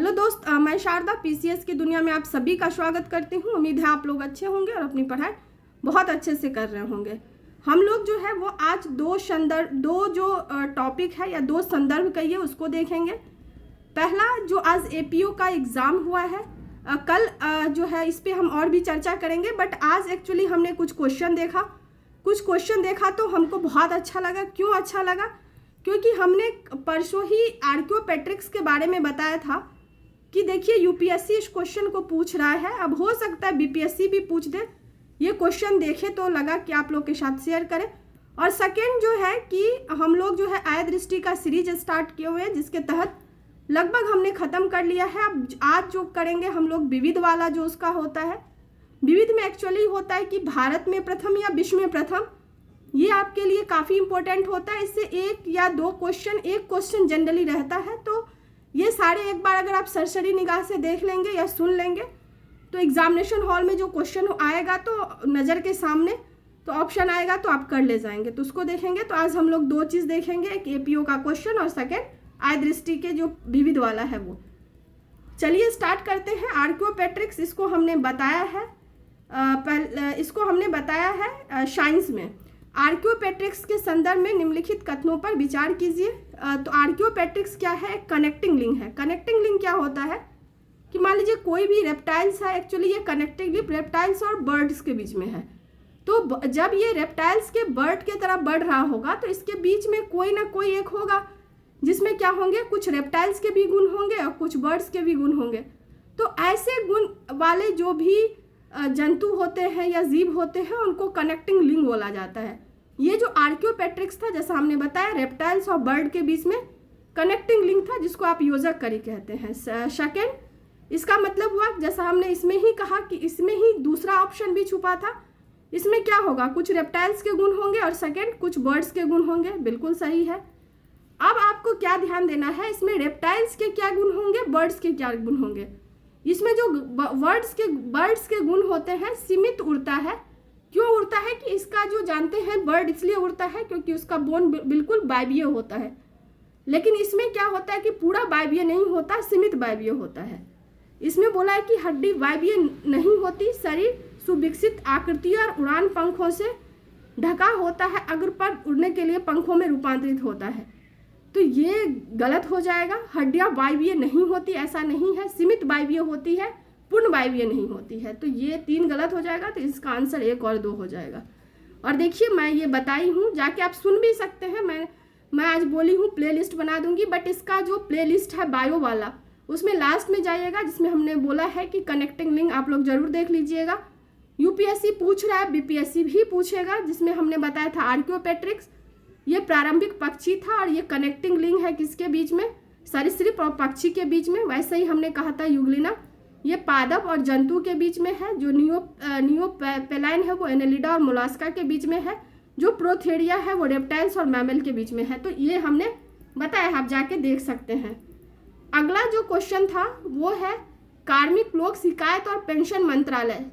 Hello दोस्त, मैं Sharda PCS की दुनिया में आप सभी का स्वागत करती हूँ। उम्मीद है आप लोग अच्छे होंगे और अपनी पढ़ाई बहुत अच्छे से कर रहे होंगे। हम लोग जो है वो आज दो जो टॉपिक है या दो संदर्भ कहिए उसको देखेंगे। पहला जो आज एपीओ का एग्ज़ाम हुआ है, कल जो है इस पर हम और भी चर्चा करेंगे, बट आज एक्चुअली हमने कुछ क्वेश्चन देखा तो हमको बहुत अच्छा लगा। क्यों अच्छा लगा? क्योंकि हमने परसों ही आर्कियोपेट्रिक्स के बारे में बताया था कि देखिए यूपीएससी इस क्वेश्चन को पूछ रहा है, अब हो सकता है बीपीएससी भी पूछ दे। ये क्वेश्चन देखे तो लगा कि आप लोग के साथ शेयर करें। और सेकेंड जो है कि हम लोग जो है आय दृष्टि का सीरीज स्टार्ट किए हुए हैं, जिसके तहत लगभग हमने ख़त्म कर लिया है। अब आज जो करेंगे हम लोग विविध वाला जो उसका होता है। विविध में एक्चुअली होता है कि भारत में प्रथम या विश्व में प्रथम, ये आपके लिए काफ़ी इंपॉर्टेंट होता है। इससे एक या दो क्वेश्चन, एक क्वेश्चन जनरली रहता है, तो ये सारे एक बार अगर आप सरसरी निगाह से देख लेंगे या सुन लेंगे तो एग्जामिनेशन हॉल में जो क्वेश्चन आएगा तो नज़र के सामने तो ऑप्शन आएगा तो आप कर ले जाएंगे, तो उसको देखेंगे। तो आज हम लोग दो चीज़ देखेंगे, एक एपीओ का क्वेश्चन और सेकेंड आय दृष्टि के जो विविध वाला है वो। चलिए स्टार्ट करते हैं। आर्कियोपेट्रिक्स इसको हमने बताया है साइंस में। आर्कियोपेट्रिक्स के संदर्भ में निम्नलिखित कथनों पर विचार कीजिए। तो आर्कियोपेट्रिक्स क्या है? कनेक्टिंग लिंक है। कनेक्टिंग लिंक क्या होता है कि मान लीजिए कोई भी रेप्टाइल्स है, एक्चुअली ये कनेक्टिंग लिंक रेप्टाइल्स और बर्ड्स के बीच में है। तो जब ये रेप्टाइल्स के बर्ड के तरफ बढ़ रहा होगा तो इसके बीच में कोई ना कोई एक होगा जिसमें क्या होंगे, कुछ रेप्टाइल्स के भी गुण होंगे और कुछ बर्ड्स के भी गुण होंगे। तो ऐसे गुण वाले जो भी जंतु होते हैं या जीव होते हैं उनको कनेक्टिंग लिंक बोला जाता है। ये जो आर्कियोपेट्रिक्स था, जैसा हमने बताया, रेप्टाइल्स और बर्ड के बीच में कनेक्टिंग लिंक था, जिसको आप योजक कड़ी कहते हैं। सेकेंड, इसका मतलब हुआ जैसा हमने इसमें ही कहा कि इसमें ही दूसरा ऑप्शन भी छुपा था। इसमें क्या होगा, कुछ रेप्टाइल्स के गुण होंगे और सेकेंड कुछ बर्ड्स के गुण होंगे। बिल्कुल सही है। अब आपको क्या ध्यान देना है, इसमें रेप्टाइल्स के क्या गुण होंगे, बर्ड्स के क्या गुण होंगे। इसमें जो बर्ड्स के गुण होते हैं, सीमित उड़ता है। क्यों उड़ता है कि इसका जो जानते हैं बर्ड इसलिए उड़ता है क्योंकि उसका बोन बिल्कुल वायवीय होता है। लेकिन इसमें क्या होता है कि पूरा वायवीय नहीं होता, सीमित वायवीय होता है। इसमें बोला है कि हड्डी वायवीय नहीं होती, शरीर सुविकसित आकृति और उड़ान पंखों से ढका होता है, अग्र पर उड़ने के लिए पंखों में रूपांतरित होता है। तो ये गलत हो जाएगा। हड्डियाँ वायवीय नहीं होती, ऐसा नहीं है। सीमित वायवीय होती है, पूर्ण वायवीय नहीं होती है। तो ये 3 गलत हो जाएगा, तो इसका आंसर 1 और 2 हो जाएगा। और देखिए मैं ये बताई हूँ, जाके आप सुन भी सकते हैं। मैं आज बोली हूँ प्लेलिस्ट बना दूंगी, बट इसका जो प्लेलिस्ट है बायो वाला, उसमें लास्ट में जाइएगा, जिसमें हमने बोला है कि कनेक्टिंग लिंक आप लोग जरूर देख लीजिएगा। यूपीएससी पूछ रहा है, बीपीएससी भी पूछेगा, जिसमें हमने बताया था आर्कियोपेट्रिक्स ये प्रारंभिक पक्षी था और ये कनेक्टिंग लिंक है किसके बीच में, सरीसृप और पक्षी के बीच में। वैसे ही हमने कहा था यूग्लिना ये पादप और जंतु के बीच में है। जो नियोपेलाइन है वो एनेलिडा और मोलास्का के बीच में है। जो प्रोथेरिया है वो रेप्टाइल्स और मैमल के बीच में है। तो ये हमने बताया, आप जाके देख सकते हैं। अगला जो क्वेश्चन था वो है कार्मिक लोक शिकायत और पेंशन मंत्रालय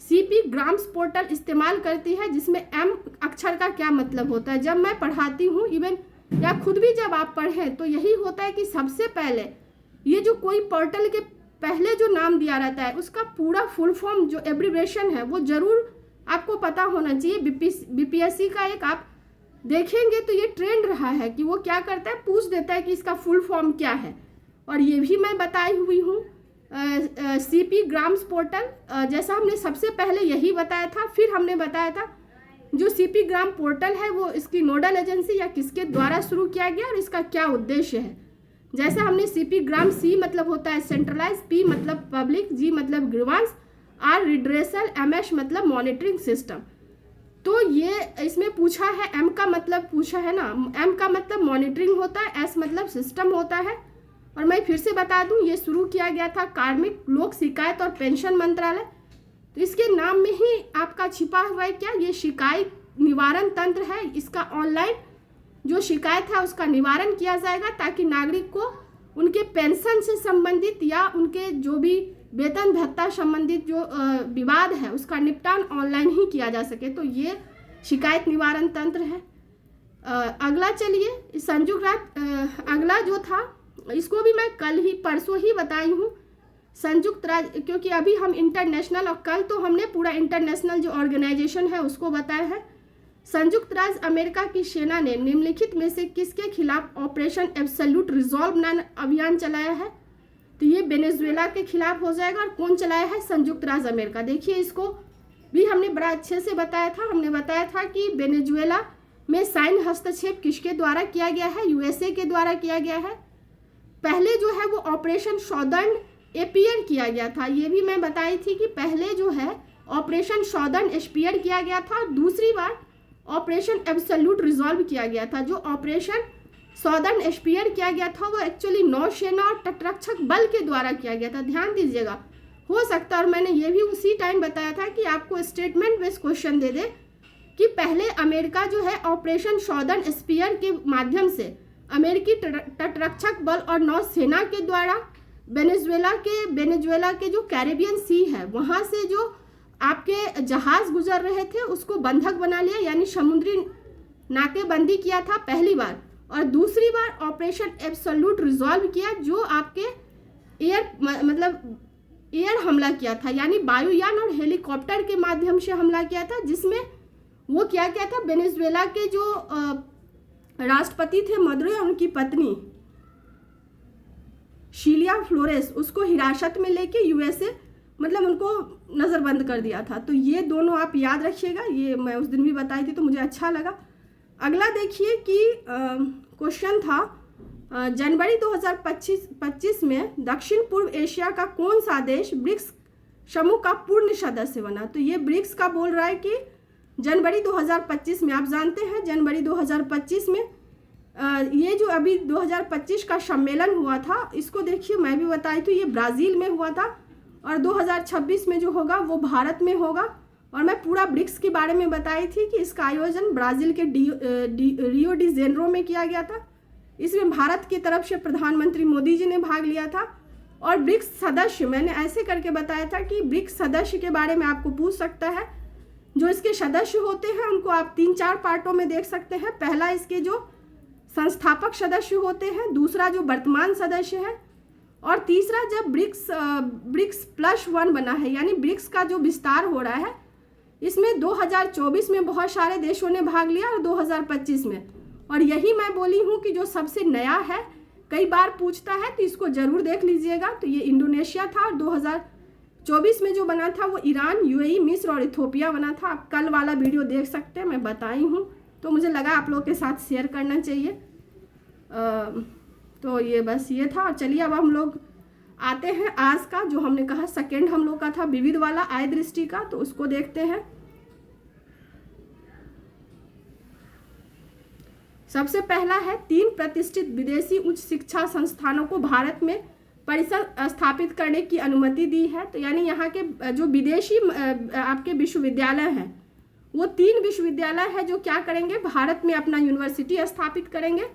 सीपी ग्राम्स पोर्टल इस्तेमाल करती है, जिसमें एम अक्षर का क्या मतलब होता है। जब मैं पढ़ाती हूँ इवन या खुद भी जब आप पढ़ें तो यही होता है कि सबसे पहले ये जो कोई पोर्टल के पहले जो नाम दिया रहता है उसका पूरा फुल फॉर्म जो एब्रिविएशन है वो जरूर आपको पता होना चाहिए। बीपीएससी का एक आप देखेंगे तो ये ट्रेंड रहा है कि वो क्या करता है, पूछ देता है कि इसका फुल फॉर्म क्या है। और ये भी मैं बताई हुई हूँ सीपी ग्राम्स पोर्टल, जैसा हमने सबसे पहले यही बताया था। फिर हमने बताया था जो सीपी ग्राम पोर्टल है वो इसकी नोडल एजेंसी या किसके द्वारा शुरू किया गया और इसका क्या उद्देश्य है। जैसा हमने सीपी ग्राम, सी मतलब होता है सेंट्रलाइज, पी मतलब पब्लिक, जी मतलब ग्रीवांस, आर रिड्रेसल, एमएस मतलब मॉनिटरिंग सिस्टम। तो ये इसमें पूछा है, एम का मतलब पूछा है ना, एम का मतलब मॉनिटरिंग होता है, एस मतलब सिस्टम होता है। और मैं फिर से बता दूं ये शुरू किया गया था कार्मिक लोक शिकायत और पेंशन मंत्रालय। तो इसके नाम में ही आपका छिपा हुआ है क्या, ये शिकायत निवारण तंत्र है। इसका ऑनलाइन जो शिकायत है उसका निवारण किया जाएगा ताकि नागरिक को उनके पेंशन से संबंधित या उनके जो भी वेतन भत्ता संबंधित जो विवाद है उसका निपटान ऑनलाइन ही किया जा सके। तो ये शिकायत निवारण तंत्र है। अगला चलिए संयुक्त राज्य, अगला जो था इसको भी मैं कल ही परसों ही बताई हूँ। संयुक्त राज्य, क्योंकि अभी हम इंटरनेशनल, और कल तो हमने पूरा इंटरनेशनल जो ऑर्गेनाइजेशन है उसको बताया है। संयुक्त राज्य अमेरिका की सेना ने निम्नलिखित में से किसके खिलाफ ऑपरेशन एब्सोल्यूट रिजॉल्व अभियान चलाया है? तो ये वेनेजुएला के खिलाफ हो जाएगा। और कौन चलाया है? संयुक्त राज्य अमेरिका। देखिए इसको भी हमने बड़ा अच्छे से बताया था। हमने बताया था कि वेनेजुएला में सैन्य हस्तक्षेप किसके द्वारा किया गया है? यूएसए के द्वारा किया गया है। पहले जो है वो ऑपरेशन सॉदर्न एपियर किया गया था, ये भी मैं बताई थी कि पहले जो है ऑपरेशन सॉदर्न एपियर किया गया था। दूसरी बार ऑपरेशन एब्सोल्यूट रिजॉल्व किया गया था। जो ऑपरेशन सॉदर्न एपियर किया गया था वो एक्चुअली नौसेना और तटरक्षक बल के द्वारा किया गया था, ध्यान दीजिएगा। हो सकता है, और मैंने ये भी उसी टाइम बताया था कि आपको स्टेटमेंट बेस्ड क्वेश्चन दे दे कि पहले अमेरिका जो है ऑपरेशन सॉदर्न एपियर के माध्यम से अमेरिकी तटरक्षक बल और नौसेना के द्वारा वेनेजुएला के जो कैरेबियन सी है वहाँ से जो आपके जहाज गुजर रहे थे उसको बंधक बना लिया, यानी समुद्री नाकेबंदी किया था पहली बार। और दूसरी बार ऑपरेशन एब्सोल्यूट रिजॉल्व किया, जो आपके एयर हमला किया था, यानी वायुयान और हेलीकॉप्टर के माध्यम से हमला किया था, जिसमें वो क्या किया था, वेनेजुएला के जो राष्ट्रपति थे मदुरो और उनकी पत्नी शीलिया फ्लोरेस, उसको हिरासत में लेके यूएसए उनको नज़रबंद कर दिया था। तो ये दोनों आप याद रखिएगा, ये मैं उस दिन भी बताई थी तो मुझे अच्छा लगा। अगला देखिए कि क्वेश्चन था जनवरी 2025 में दक्षिण पूर्व एशिया का कौन सा देश ब्रिक्स समूह का पूर्ण सदस्य बना? तो ये ब्रिक्स का बोल रहा है कि जनवरी 2025 में, आप जानते हैं जनवरी 2025 में ये जो अभी 2025 का सम्मेलन हुआ था, इसको देखिए मैं भी बताई थी, ये ब्राज़ील में हुआ था। और 2026 में जो होगा वो भारत में होगा। और मैं पूरा ब्रिक्स के बारे में बताई थी कि इसका आयोजन ब्राज़ील के रियो डी जेनेरो में किया गया था। इसमें भारत की तरफ से प्रधानमंत्री मोदी जी ने भाग लिया था। और ब्रिक्स सदस्य, मैंने ऐसे करके बताया था कि ब्रिक्स सदस्य के बारे में आपको पूछ सकता है। जो इसके सदस्य होते हैं उनको आप 3-4 पार्टों में देख सकते हैं। पहला इसके जो संस्थापक सदस्य होते हैं, दूसरा जो वर्तमान सदस्य है, और तीसरा जब ब्रिक्स +1 बना है, यानी ब्रिक्स का जो विस्तार हो रहा है, इसमें 2024 में बहुत सारे देशों ने भाग लिया और 2025 में। और यही मैं बोली हूँ कि जो सबसे नया है, कई बार पूछता है तो इसको ज़रूर देख लीजिएगा। तो ये इंडोनेशिया था। और 2024 में जो बना था वो ईरान, यूएई, मिस्र और इथोपिया बना था। आप कल वाला वीडियो देख सकते हैं, मैं बताई हूँ, तो मुझे लगा आप लोगों के साथ शेयर करना चाहिए। तो ये बस ये था। और चलिए अब हम लोग आते हैं आज का, जो हमने कहा सेकेंड हम लोग का था विविध वाला आय दृष्टि का, तो उसको देखते हैं। सबसे पहला है 3 प्रतिष्ठित विदेशी उच्च शिक्षा संस्थानों को भारत में परिसर स्थापित करने की अनुमति दी है। तो यानी यहाँ के जो विदेशी आपके विश्वविद्यालय हैं, वो 3 विश्वविद्यालय है जो क्या करेंगे, भारत में अपना यूनिवर्सिटी स्थापित करेंगे।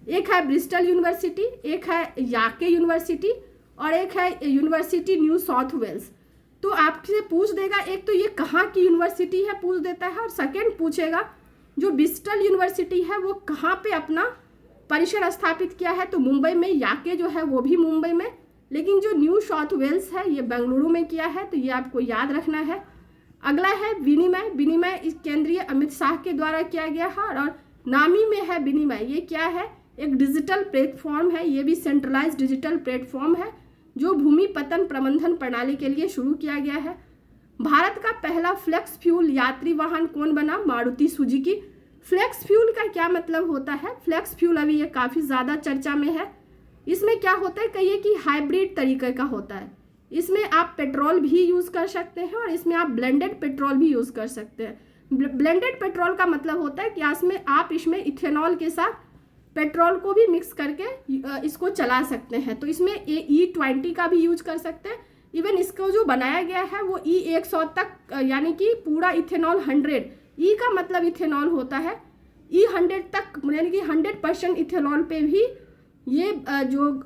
एक है ब्रिस्टल यूनिवर्सिटी, एक है याके यूनिवर्सिटी, और एक है यूनिवर्सिटी न्यू साउथ वेल्स। तो आपसे पूछ देगा, एक तो ये कहाँ की यूनिवर्सिटी है पूछ देता है, और सेकेंड पूछेगा जो ब्रिस्टल यूनिवर्सिटी है वो कहाँ पे अपना परिसर स्थापित किया है। तो मुंबई में, याके जो है वो भी मुंबई में, लेकिन जो न्यू साउथ वेल्स है ये बेंगलुरु में किया है। तो ये आपको याद रखना है। अगला है विनिमय। विनिमय इस केंद्रीय अमित शाह के द्वारा किया गया है। और नामी में है विनिमय, ये क्या है, एक डिजिटल प्लेटफॉर्म है। ये भी सेंट्रलाइज्ड डिजिटल प्लेटफॉर्म है जो भूमि पतन प्रबंधन प्रणाली के लिए शुरू किया गया है। भारत का पहला फ्लेक्स फ्यूल यात्री वाहन कौन बना, मारुति सुजुकी। फ्लेक्स फ्यूल का क्या मतलब होता है, फ्लेक्स फ्यूल अभी ये काफ़ी ज़्यादा चर्चा में है। इसमें क्या होता है, कहिए कि हाइब्रिड तरीके का होता है। इसमें आप पेट्रोल भी यूज़ कर सकते हैं और इसमें आप ब्लेंडेड पेट्रोल भी यूज़ कर सकते हैं। ब्लेंडेड पेट्रोल का मतलब होता है कि आप इसमें इथेनॉल के साथ पेट्रोल को भी मिक्स करके इसको चला सकते हैं। तो इसमें E20 का भी यूज कर सकते हैं। इवन इसको जो बनाया गया है वो E100 तक, यानी कि पूरा इथेनॉल 100, E का मतलब इथेनॉल होता है, E100 तक यानी कि 100% इथेनॉल पे भी ये जो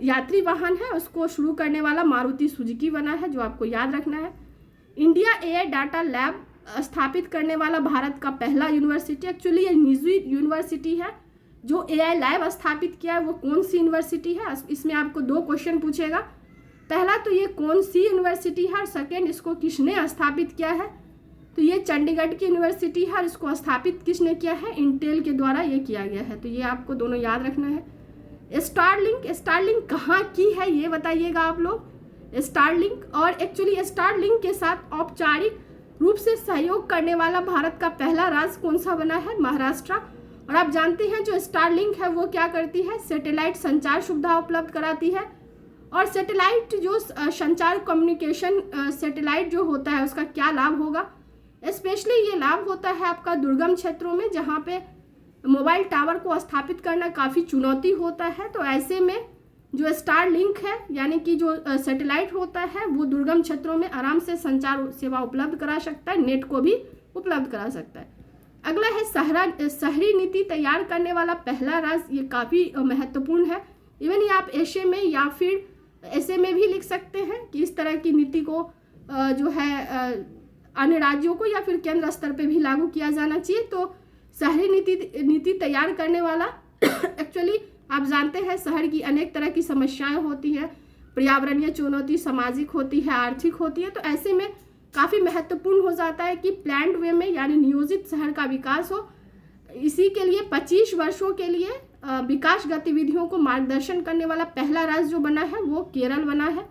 यात्री वाहन है उसको शुरू करने वाला मारुति सुजुकी बना है, जो आपको याद रखना है। इंडिया एयर डाटा लैब स्थापित करने वाला भारत का पहला यूनिवर्सिटी, एक्चुअली ये निजी यूनिवर्सिटी है, जो AI लैब स्थापित किया है वो कौन सी यूनिवर्सिटी है? इसमें आपको 2 क्वेश्चन पूछेगा। पहला तो ये कौन सी यूनिवर्सिटी है, और सेकेंड इसको किसने स्थापित किया है? तो ये चंडीगढ़ की यूनिवर्सिटी है, और इसको स्थापित किसने किया है? इंटेल के द्वारा ये किया गया है। तो ये आपको दोनों याद रखना है। स्टारलिंक कहाँ की है ये बताइएगा आप लोग। स्टारलिंक, और एक्चुअली स्टारलिंक के साथ औपचारिक रूप से सहयोग करने वाला भारत का पहला राज्य कौन सा बना है? महाराष्ट्र। और आप जानते हैं जो स्टारलिंक है वो क्या करती है? सैटेलाइट संचार सुविधा उपलब्ध कराती है। और सैटेलाइट जो संचार कम्युनिकेशन सैटेलाइट जो होता है उसका क्या लाभ होगा? स्पेशली ये लाभ होता है आपका दुर्गम क्षेत्रों में, जहाँ पे मोबाइल टावर को स्थापित करना काफ़ी चुनौती होता है। तो ऐसे में जो स्टारलिंक है यानी कि जो सैटेलाइट होता है वो दुर्गम क्षेत्रों में आराम से संचार सेवा उपलब्ध करा सकता है, नेट को भी उपलब्ध करा सकता है। अगला है शहरी नीति तैयार करने वाला पहला राज्य। ये काफ़ी महत्वपूर्ण है। इवन ये आप एशे में या फिर ऐसे में भी लिख सकते हैं कि इस तरह की नीति को जो है अन्य राज्यों को या फिर केंद्र स्तर पे भी लागू किया जाना चाहिए। तो शहरी नीति तैयार करने वाला एक्चुअली आप जानते हैं शहर की अनेक तरह की समस्याएं होती हैं, पर्यावरणीय चुनौती, सामाजिक होती है, आर्थिक होती है। तो ऐसे में काफ़ी महत्वपूर्ण हो जाता है कि प्लान्ड वे में यानी नियोजित शहर का विकास हो। इसी के लिए 25 वर्षों के लिए विकास गतिविधियों को मार्गदर्शन करने वाला पहला राज्य जो बना है वो केरल बना है।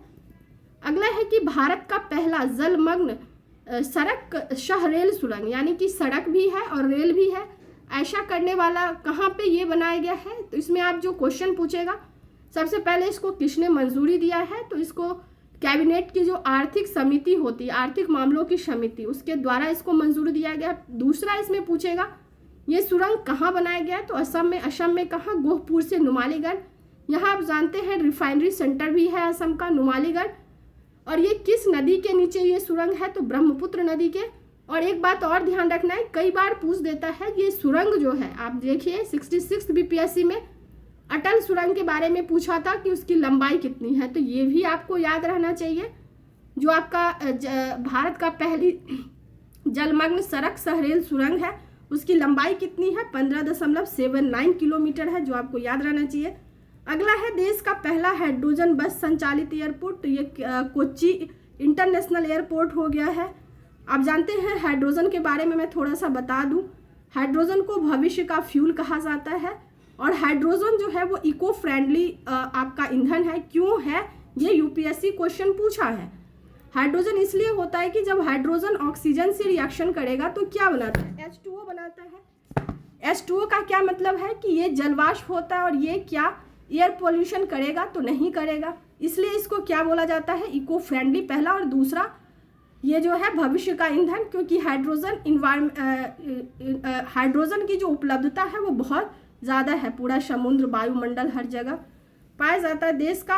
अगला है कि भारत का पहला जलमग्न सड़क शह रेल सुरंग, यानी कि सड़क भी है और रेल भी है, ऐसा करने वाला कहाँ पे ये बनाया गया है? तो इसमें आप जो क्वेश्चन पूछेगा, सबसे पहले इसको किसने मंजूरी दिया है? तो इसको कैबिनेट की जो आर्थिक समिति होती है, आर्थिक मामलों की समिति, उसके द्वारा इसको मंजूरी दिया गया। दूसरा इसमें पूछेगा ये सुरंग कहाँ बनाया गया? तो असम में कहाँ? गोहपुर से नुमालीगढ़। यहाँ आप जानते हैं रिफाइनरी सेंटर भी है असम का, नुमालीगढ़। और ये किस नदी के नीचे ये सुरंग है? तो ब्रह्मपुत्र नदी के। और एक बात और ध्यान रखना है, कई बार पूछ देता है ये सुरंग जो है, आप देखिए 66 BPSC में अटल सुरंग के बारे में पूछा था कि उसकी लंबाई कितनी है। तो ये भी आपको याद रहना चाहिए। जो आपका भारत का पहली जलमग्न सड़क शह रेल सुरंग है उसकी लंबाई कितनी है? 15.79 किलोमीटर है, जो आपको याद रहना चाहिए। अगला है देश का पहला हाइड्रोजन बस संचालित एयरपोर्ट। तो ये कोच्चि इंटरनेशनल एयरपोर्ट हो गया है। आप जानते हैं हाइड्रोजन के बारे में मैं थोड़ा सा बता दूं। हाइड्रोजन को भविष्य का फ्यूल कहा जाता है, और हाइड्रोजन जो है वो इको फ्रेंडली आपका ईंधन है। क्यों है? ये UPSC क्वेश्चन पूछा है। हाइड्रोजन इसलिए होता है कि जब हाइड्रोजन ऑक्सीजन से रिएक्शन करेगा तो क्या बनाता है? H2O बनाता है। H2O का क्या मतलब है कि ये जलवाष्प होता है, और ये क्या एयर पोल्यूशन करेगा? तो नहीं करेगा। इसलिए इसको क्या बोला जाता है? इको फ्रेंडली पहला। और दूसरा ये जो है भविष्य का ईंधन, क्योंकि हाइड्रोजन की जो उपलब्धता है वो बहुत ज़्यादा है, पूरा समुद्र, वायुमंडल, हर जगह पाया जाता है। देश का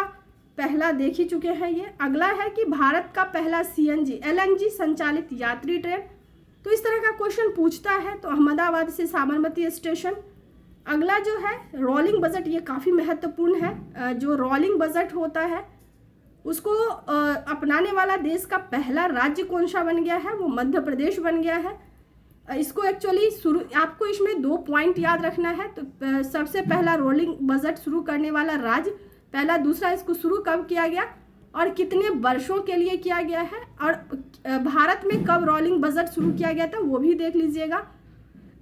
पहला देख ही चुके हैं ये। अगला है कि भारत का पहला CNG LNG संचालित यात्री ट्रेन। तो इस तरह का क्वेश्चन पूछता है। तो अहमदाबाद से साबरमती स्टेशन। अगला जो है रोलिंग बजट, ये काफ़ी महत्वपूर्ण है। जो रोलिंग बजट होता है उसको अपनाने वाला देश का पहला राज्य कौन सा बन गया है? वो मध्य प्रदेश बन गया है। इसको एक्चुअली आपको इसमें 2 पॉइंट याद रखना है। तो सबसे पहला रोलिंग बजट शुरू करने वाला राज्य पहला, दूसरा इसको शुरू कब किया गया और कितने वर्षों के लिए किया गया है, और भारत में कब रोलिंग बजट शुरू किया गया था वो भी देख लीजिएगा।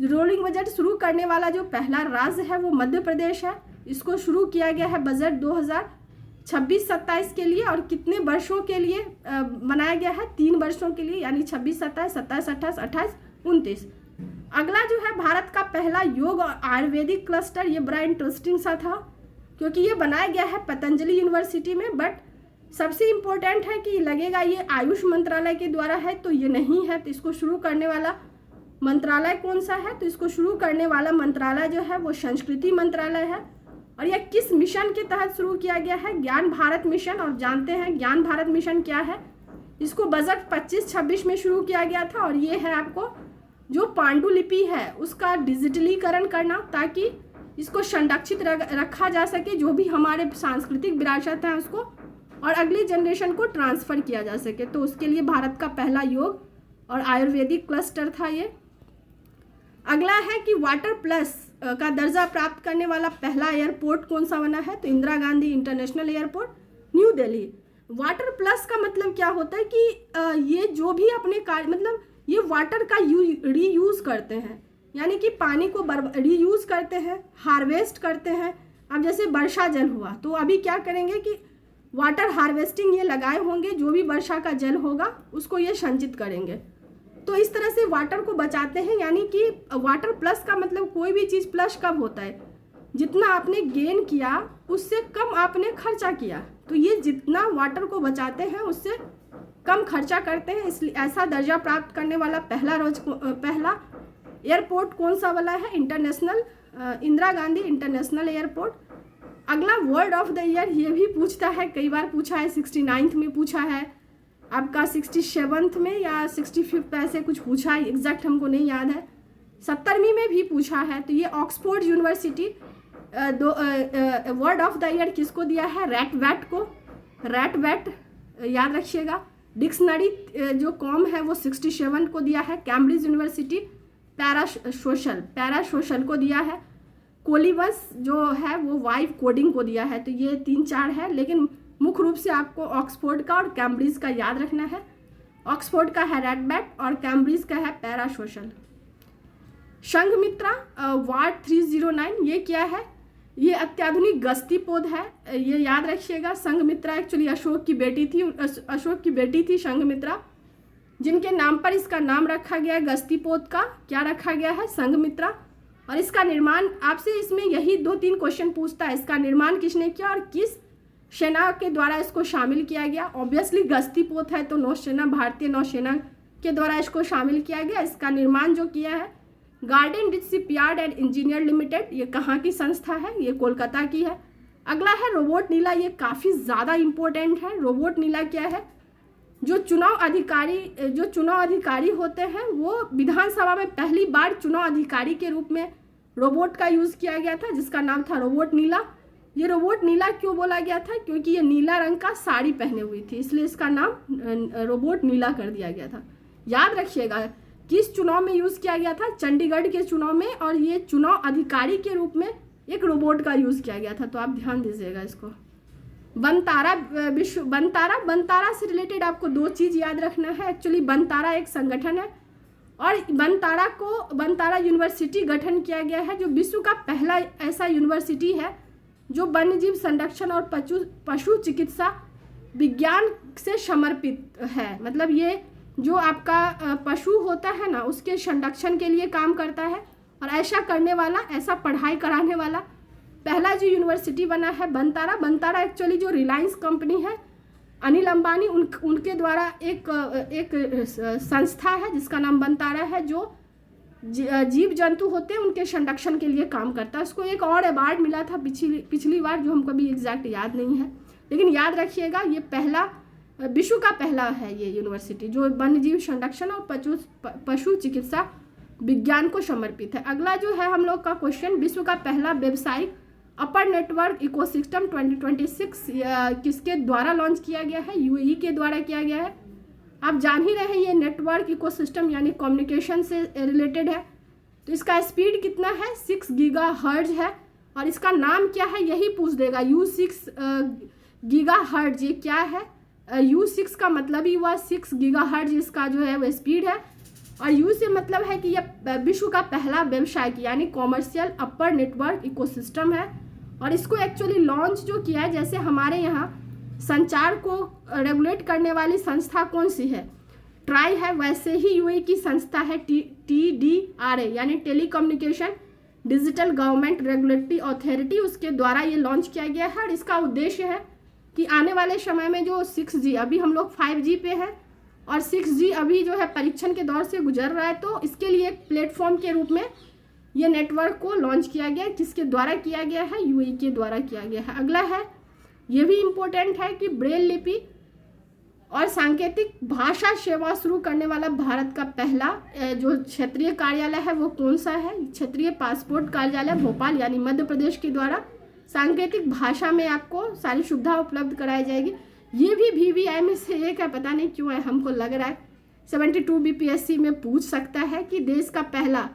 रोलिंग बजट शुरू करने वाला जो पहला राज्य है वो मध्य प्रदेश है। इसको शुरू किया गया है बजट 2026-27 के लिए, और कितने वर्षों के लिए बनाया गया है? 3 वर्षों के लिए, यानी 26-27, 27-28, 28-29। अगला जो है भारत का पहला योग और आयुर्वेदिक क्लस्टर। ये बड़ा इंटरेस्टिंग सा था क्योंकि ये बनाया गया है पतंजलि यूनिवर्सिटी में, बट सबसे इम्पोर्टेंट है कि लगेगा ये आयुष मंत्रालय के द्वारा है, तो ये नहीं है। तो इसको शुरू करने वाला मंत्रालय कौन सा है? तो इसको शुरू करने वाला मंत्रालय जो है वो संस्कृति मंत्रालय है। और यह किस मिशन के तहत शुरू किया गया है? ज्ञान भारत मिशन। और जानते हैं ज्ञान भारत मिशन क्या है? इसको बजट 25-26 में शुरू किया गया था, और ये है आपको जो पांडुलिपि है उसका डिजिटलीकरण करना, ताकि इसको संरक्षित रखा जा सके, जो भी हमारे सांस्कृतिक विरासत है उसको, और अगली जनरेशन को ट्रांसफ़र किया जा सके। तो उसके लिए भारत का पहला योग और आयुर्वेदिक क्लस्टर था ये। अगला है कि वाटर प्लस का दर्जा प्राप्त करने वाला पहला एयरपोर्ट कौन सा बना है, तो Indira Gandhi international airport, new Delhi. Water plus का मतलब क्या होता है कि ये जो भी अपने कार्य मतलब ये वाटर का रीयूज़ करते हैं, यानी कि पानी को रीयूज़ करते हैं, हार्वेस्ट करते हैं। अब जैसे वर्षा जल हुआ तो अभी क्या करेंगे कि वाटर हार्वेस्टिंग ये लगाए होंगे, जो भी वर्षा का जल होगा उसको ये संचित करेंगे। तो इस तरह से वाटर को बचाते हैं, यानी कि वाटर प्लस का मतलब कोई भी चीज़ प्लस कब होता है, जितना आपने गेन किया उससे कम आपने खर्चा किया। तो ये जितना वाटर को बचाते हैं उससे कम खर्चा करते हैं, इसलिए ऐसा दर्जा प्राप्त करने वाला पहला एयरपोर्ट कौन सा वाला है, international Indira Gandhi international airport. अगला वर्ड ऑफ द ईयर, ये भी पूछता है, कई बार पूछा है, 69th में पूछा है, आपका 67th में या 65th ऐसे कुछ पूछा है, एग्जैक्ट हमको नहीं याद है, 70वीं में भी पूछा है। तो ये Oxford university word of the year किसको दिया है, रैटवैट को, रैटवैट याद रखिएगा। डिक्शनरी जो कॉम है वो 67 को दिया है। कैम्ब्रिज यूनिवर्सिटी पैरासोशल को दिया है। कोलिबस जो है वो वाइव कोडिंग को दिया है। तो ये 3-4 है, लेकिन मुख्य रूप से आपको ऑक्सफोर्ड का और कैम्ब्रिज का याद रखना है। ऑक्सफोर्ड का है रैटवैट और कैम्ब्रिज का है पैरासोशल। संघमित्रा वार्ड 309 ये क्या है, ये अत्याधुनिक गश्ती पौध है, ये याद रखिएगा। संघमित्रा एक्चुअली अशोक की बेटी थी संघमित्रा, जिनके नाम पर इसका नाम रखा गया है। गश्ती पौध का क्या रखा गया है, संघमित्रा। और इसका निर्माण आपसे इसमें यही 2-3 क्वेश्चन पूछता है, इसका निर्माण किसने किया और किस सेना के द्वारा इसको शामिल किया गया। ऑब्वियसली गश्ती पौध है तो नौसेना, भारतीय नौसेना के द्वारा इसको शामिल किया गया। इसका निर्माण जो किया है garden ditch shipyard and engineer limited, ये कहाँ की संस्था है, ये कोलकाता की है। अगला है रोबोट नीला, ये काफ़ी ज़्यादा इम्पोर्टेंट है। रोबोट नीला क्या है, जो चुनाव अधिकारी होते हैं वो विधानसभा में पहली बार चुनाव अधिकारी के रूप में रोबोट का यूज़ किया गया था, जिसका नाम था रोबोट नीला। ये रोबोट नीला क्यों बोला गया था, क्योंकि ये नीला रंग का साड़ी पहने हुई थी, इसलिए इसका नाम रोबोट नीला कर दिया गया था। याद रखिएगा किस चुनाव में यूज़ किया गया था, चंडीगढ़ के चुनाव में, और ये चुनाव अधिकारी के रूप में एक रोबोट का यूज़ किया गया था। तो आप ध्यान दीजिएगा इसको। बनतारा से रिलेटेड आपको 2 चीज़ याद रखना है। एक्चुअली बनतारा एक संगठन है और बनतारा यूनिवर्सिटी गठन किया गया है, जो विश्व का पहला ऐसा यूनिवर्सिटी है जो वन्यजीव संरक्षण और पशु चिकित्सा विज्ञान से समर्पित है। मतलब ये जो आपका पशु होता है ना, उसके संरक्षण के लिए काम करता है, और ऐसा करने वाला, ऐसा पढ़ाई कराने वाला पहला जो यूनिवर्सिटी बना है बनतारा एक्चुअली जो रिलायंस कंपनी है, अनिल अंबानी उनके द्वारा एक संस्था है जिसका नाम बनतारा है, जो जीव जंतु होते हैं उनके संरक्षण के लिए काम करता है। उसको एक और अवार्ड मिला था पिछली बार, जो हमको भी एग्जैक्ट याद नहीं है, लेकिन याद रखिएगा ये पहला विश्व का पहला है ये यूनिवर्सिटी जो वन्यजीव संरक्षण और पशु चिकित्सा विज्ञान को समर्पित है। अगला जो है हम लोग का क्वेश्चन, विश्व का पहला व्यावसायिक अपर नेटवर्क इकोसिस्टम 2026 किसके द्वारा लॉन्च किया गया है, यूएई के द्वारा किया गया है। आप जान ही रहे हैं ये नेटवर्क इकोसिस्टम यानी कम्युनिकेशन से रिलेटेड है। तो इसका स्पीड कितना है, 6 गीगाहर्ट्ज है, और इसका नाम क्या है यही पूछ देगा। U6 गीगाहर्ट्ज ये क्या है, U6 का मतलब ही हुआ 6 गीगाहर्ट्ज इसका जो है वो स्पीड है, और U से मतलब है कि यह विश्व का पहला व्यवसायिक यानी कॉमर्शियल अपर नेटवर्क इकोसिस्टम है। और इसको एक्चुअली लॉन्च जो किया है, जैसे हमारे यहाँ संचार को रेगुलेट करने वाली संस्था कौन सी है, ट्राई है, वैसे ही यूएई की संस्था है TDRA यानी telecommunication digital government regulatory authority, उसके द्वारा ये लॉन्च किया गया है। और इसका उद्देश्य है कि आने वाले समय में जो 6G, अभी हम लोग 5G पे हैं और 6G अभी जो है परीक्षण के दौर से गुजर रहा है, तो इसके लिए एक प्लेटफॉर्म के रूप में ये नेटवर्क को लॉन्च किया गया है। किसके द्वारा किया गया है, यूएई के द्वारा किया गया है। अगला है, ये भी इम्पोर्टेंट है कि ब्रेल लिपि और सांकेतिक भाषा सेवा शुरू करने वाला भारत का पहला जो क्षेत्रीय कार्यालय है वो कौन सा है, क्षेत्रीय पासपोर्ट कार्यालय भोपाल यानी मध्य प्रदेश के द्वारा सांकेतिक भाषा में आपको सारी सुविधा उपलब्ध कराई जाएगी। ये भी VVI में से एक है, पता नहीं क्यों है, हमको लग रहा है 72 BPSC में पूछ सकता है कि देश का पहला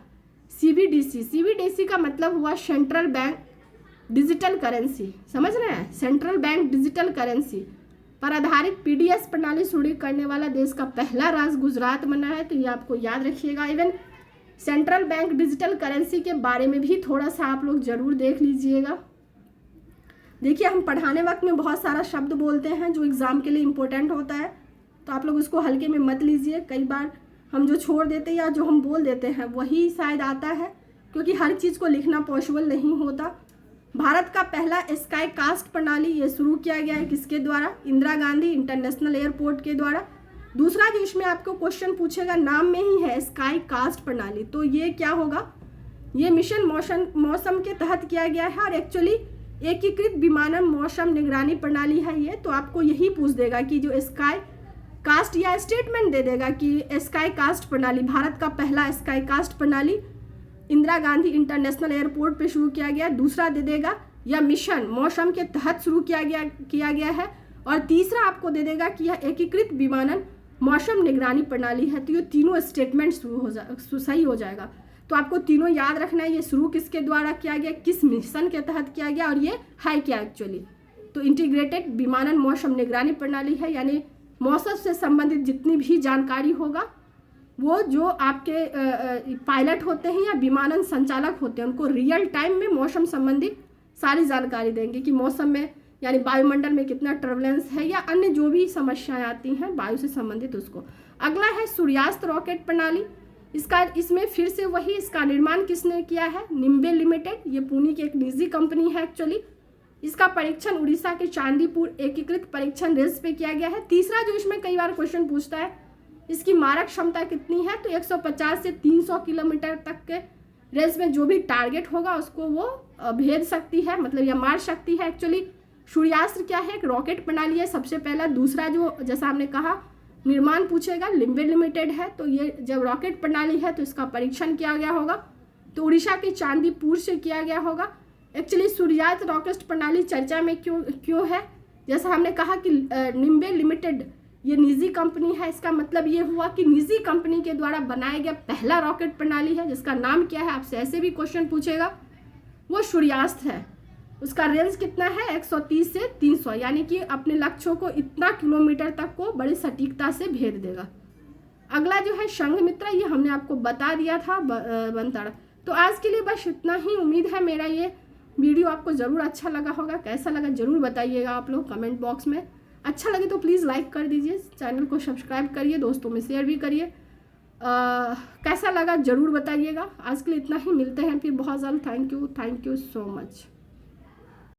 सीबीडीसी का मतलब हुआ सेंट्रल बैंक डिजिटल करेंसी, समझ रहे हैं, सेंट्रल बैंक डिजिटल करेंसी पर आधारित पीडीएस प्रणाली शुरू करने वाला देश का पहला राज्य गुजरात बना है, तो ये आपको याद रखिएगा। Even central bank digital currency के बारे में भी थोड़ा सा आप लोग जरूर देख लीजिएगा। देखिए हम पढ़ाने वक्त में बहुत सारा शब्द बोलते हैं जो एग्ज़ाम के लिए इम्पोर्टेंट होता है, तो आप लोग उसको हल्के में मत लीजिए। कई बार हम जो छोड़ देते हैं या जो हम बोल देते हैं वही शायद आता है, क्योंकि हर चीज़ को लिखना पॉसिबल नहीं होता। भारत का पहला स्काई कास्ट प्रणाली ये शुरू किया गया है किसके द्वारा? इंदिरा गांधी इंटरनेशनल एयरपोर्ट के द्वारा। दूसरा जो इसमें आपको क्वेश्चन पूछेगा, नाम में ही है स्काई कास्ट प्रणाली, तो ये क्या होगा? ये मिशन मौसम के तहत किया गया है और एक्चुअली एकीकृत विमानन मौसम निगरानी प्रणाली है ये। तो आपको यही पूछ देगा कि जो स्काई कास्ट, या स्टेटमेंट दे देगा कि स्काई कास्ट प्रणाली, भारत का पहला स्काई कास्ट प्रणाली इंदिरा गांधी इंटरनेशनल एयरपोर्ट पे शुरू किया गया। दूसरा दे देगा यह मिशन मौसम के तहत शुरू किया गया है, और तीसरा आपको दे देगा कि यह एकीकृत विमानन मौसम निगरानी प्रणाली है। तो ये तीनों स्टेटमेंट सही हो जाएगा। तो आपको तीनों याद रखना है, ये शुरू किसके द्वारा किया गया, किस मिशन के तहत किया गया, और ये है क्या एक्चुअली। तो इंटीग्रेटेड विमानन मौसम निगरानी प्रणाली है, यानी मौसम से संबंधित जितनी भी जानकारी होगा वो जो आपके पायलट होते हैं या विमानन संचालक होते हैं उनको रियल टाइम में मौसम संबंधी सारी जानकारी देंगे कि मौसम में यानी वायुमंडल में कितना टर्बुलेंस है या अन्य जो भी समस्याएं आती हैं वायु से संबंधित उसको। अगला है सूर्यास्त रॉकेट प्रणाली। इसमें फिर से वही, इसका निर्माण किसने किया है? निम्बे लिमिटेड, ये पुणे की एक निजी कंपनी है एक्चुअली। इसका परीक्षण उड़ीसा के चांदीपुर एकीकृत परीक्षण रेंज पे किया गया है। तीसरा जो इसमें कई बार क्वेश्चन पूछता है, इसकी मारक क्षमता कितनी है? तो 150 से 300 किलोमीटर तक के रेंज में जो भी टारगेट होगा उसको वो भेज सकती है, मतलब या मार सकती है। एक्चुअली सूर्यास्त्र क्या है? एक रॉकेट प्रणाली है सबसे पहला। दूसरा जो जैसा हमने कहा निर्माण पूछेगा, लिम्बे लिमिटेड है, तो ये जब रॉकेट प्रणाली है तो इसका परीक्षण किया गया होगा, तो उड़ीसा के चांदीपुर से किया गया होगा। एक्चुअली सूर्यास्त्र रॉकेट प्रणाली चर्चा में क्यों है? जैसा हमने कहा कि निम्बे लिमिटेड ये निजी कंपनी है, इसका मतलब ये हुआ कि निजी कंपनी के द्वारा बनाया गया पहला रॉकेट प्रणाली है जिसका नाम क्या है, आपसे ऐसे भी क्वेश्चन पूछेगा, वो सूर्यास्त है। उसका रेंज कितना है? 130 से 300, यानी कि अपने लक्ष्यों को इतना किलोमीटर तक को बड़ी सटीकता से भेज देगा। अगला जो है संघमित्रा, ये हमने आपको बता दिया था बनताड़ा। तो आज के लिए बस इतना ही। उम्मीद है मेरा ये वीडियो आपको ज़रूर अच्छा लगा होगा। कैसा लगा ज़रूर बताइएगा आप लोग कमेंट बॉक्स में। अच्छा लगे तो प्लीज़ लाइक कर दीजिए, चैनल को सब्सक्राइब करिए, दोस्तों में शेयर भी करिए। कैसा लगा ज़रूर बताइएगा। आज के लिए इतना ही, मिलते हैं फिर बहुत जल्द। Thank you so much.